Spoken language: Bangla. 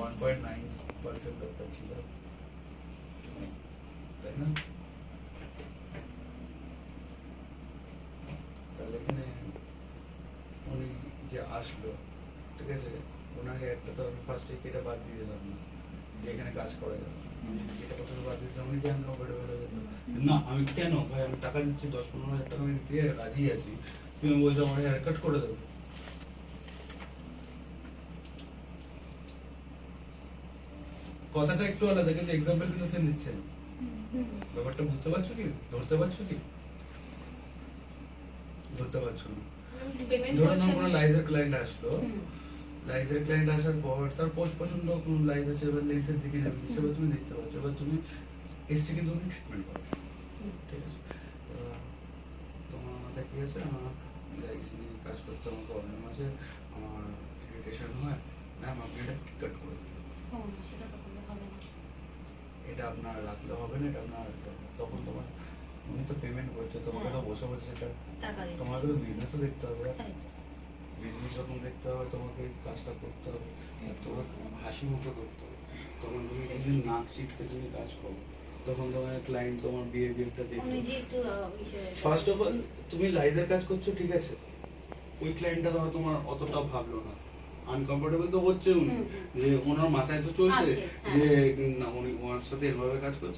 1.9% দরকার ছিল, তাই না? তাহলে এখানে উনি যে আসলো, ঠিক আছে, ওনাকে একটা তো আমি ফার্স্টে কেটে বাদ দিয়ে দিলাম না, যে এখানে কাজ করা যাবে। আমি যদি কেটে প্রথমে বাদ দিয়ে দিলাম, উনি কেন বেড়ে বেড়ে যেত না? আমি কেন ভাই, আমি টাকা দিচ্ছি 10-15 হাজার টাকা আমি দিতে রাজি আছি, তুমি বলছো আমার হেয়ার কাট করে দেবো। কথাটা একটু আলাদা, কিন্তু এক্সাম্পল কিন্তু সেম দিচ্ছেন। ব্যাপারটা বুঝতে পারছো কি? ধরতে পারছো কি? ধরতে পারছো না। ধরুন কোনো লাইজের ক্লায়েন্ট আসলো, লাইজের ক্লায়েন্ট আসার পর তার পছন্দ কোন লাইজ আছে, এবার লেন্সের দিকে যাবে, সেটা তুমি দেখতে পাচ্ছ। এবার তুমি এসছে কিন্তু তুমি ট্রিটমেন্ট করো, ঠিক আছে? তোমার মাথায় কি আছে, আমার লাইজ নিয়ে কাজ করতে আমার প্রবলেম আছে, আমার ইরিটেশন হয়, ম্যাম আপনি এটা কাট করে দিন। এটা আপনার রাখলে হবে না, এটা আপনার, তখন তোমার উনি তো পেমেন্ট করছে, তোমাকে তো বসে বসে সেটা, তোমাকে তো বিজনেসও দেখতে হবে, বিজনেস যখন দেখতে হবে তোমাকে কাজটা করতে হবে, তোমাকে হাসি মুখে করতে হবে। তখন তুমি যদি নাক চিটকে তুমি কাজ করো, তখন তোমার ক্লায়েন্ট তোমার বিহেভিয়ারটা দেখবে। ফার্স্ট অফ অল তুমি লাইজের কাজ করছো, ঠিক আছে, ওই ক্লায়েন্টটা তোমার অতটা ভাবলো না, আনকমফোর্টেবল তো হচ্ছে উনি, যে ওনার মাথায় তো চলছে যে না উনি ওনার সাথে এভাবে কাজ করছে।